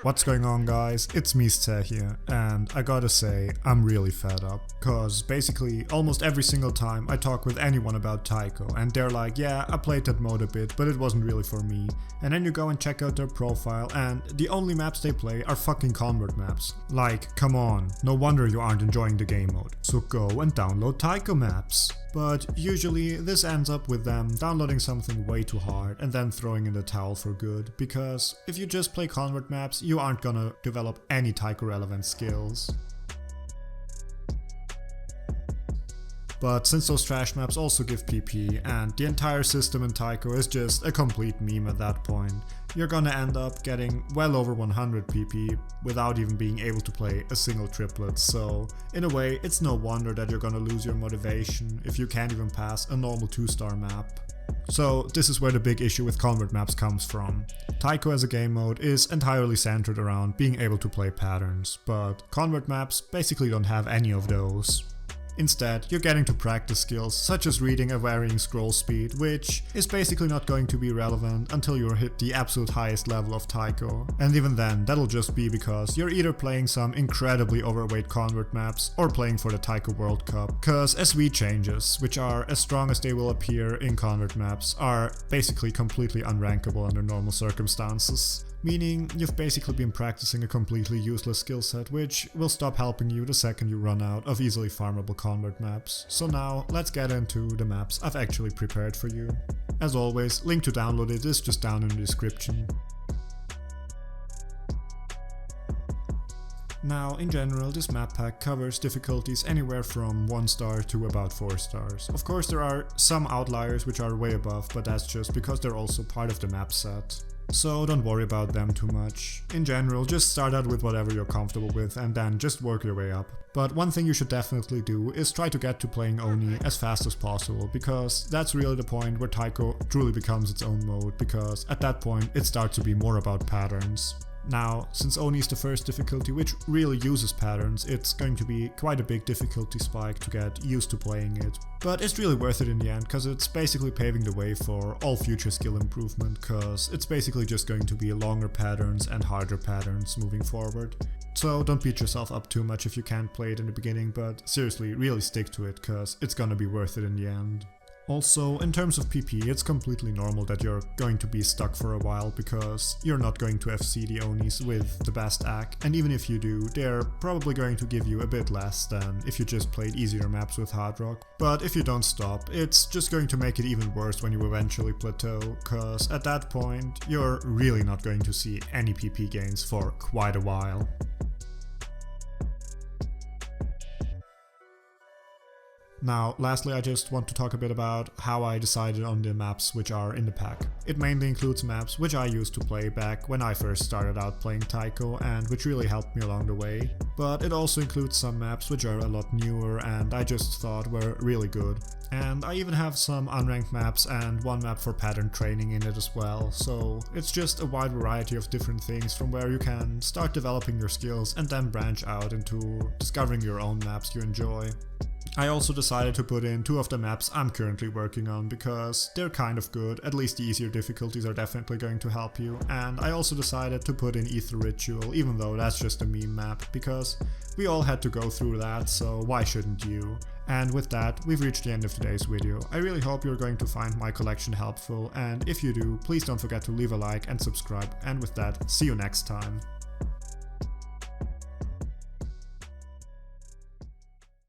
What's going on, guys? It's me, here, and I gotta say, I'm really fed up, cause basically almost every single time I talk with anyone about Taiko and they're like, yeah, I played that mode a bit, but it wasn't really for me. And then you go and check out their profile and the only maps they play are fucking convert maps. Like, come on, no wonder you aren't enjoying the game mode. So go and download Taiko maps. But usually this ends up with them downloading something way too hard and then throwing in the towel for good, because if you just play convert maps, you aren't gonna develop any Taiko relevant skills. But since those trash maps also give PP and the entire system in Taiko is just a complete meme at that point, you're gonna end up getting well over 100 PP without even being able to play a single triplet. So in a way, it's no wonder that you're gonna lose your motivation if you can't even pass a normal 2-star map. So this is where the big issue with convert maps comes from. Taiko as a game mode is entirely centered around being able to play patterns, but convert maps basically don't have any of those. Instead, you're getting to practice skills such as reading a varying scroll speed, which is basically not going to be relevant until you hit the absolute highest level of Taiko. And even then, that'll just be because you're either playing some incredibly overweight convert maps or playing for the Taiko World Cup, cause SV changes, which are as strong as they will appear in convert maps, are basically completely unrankable under normal circumstances. Meaning you've basically been practicing a completely useless skill set, which will stop helping you the second you run out of easily farmable convert maps. So now let's get into the maps I've actually prepared for you. As always, link to download it is just down in the description. Now, in general, this map pack covers difficulties anywhere from 1 star to about 4 stars. Of course, there are some outliers which are way above, but that's just because they're also part of the map set. So don't worry about them too much. In general, just start out with whatever you're comfortable with and then just work your way up. But one thing you should definitely do is try to get to playing Oni as fast as possible, because that's really the point where Taiko truly becomes its own mode, because at that point it starts to be more about patterns. Now, since Oni is the first difficulty which really uses patterns, it's going to be quite a big difficulty spike to get used to playing it. But it's really worth it in the end, cause it's basically paving the way for all future skill improvement, cause it's basically just going to be longer patterns and harder patterns moving forward. So don't beat yourself up too much if you can't play it in the beginning, but seriously, really stick to it, cause it's gonna be worth it in the end. Also, in terms of PP, it's completely normal that you're going to be stuck for a while, because you're not going to FC the Onis with the best AC, and even if you do, they're probably going to give you a bit less than if you just played easier maps with Hard Rock. But if you don't stop, it's just going to make it even worse when you eventually plateau, cause at that point, you're really not going to see any PP gains for quite a while. Now, lastly, I just want to talk a bit about how I decided on the maps which are in the pack. It mainly includes maps which I used to play back when I first started out playing Taiko and which really helped me along the way. But it also includes some maps which are a lot newer and I just thought were really good. And I even have some unranked maps and one map for pattern training in it as well, so it's just a wide variety of different things from where you can start developing your skills and then branch out into discovering your own maps you enjoy. I also decided to put in 2 of the maps I'm currently working on because they're kind of good, at least the easier difficulties are definitely going to help you, and I also decided to put in Ether Ritual, even though that's just a meme map, because we all had to go through that, so why shouldn't you? And with that, we've reached the end of today's video. I really hope you're going to find my collection helpful, and if you do, please don't forget to leave a like and subscribe, and with that, see you next time.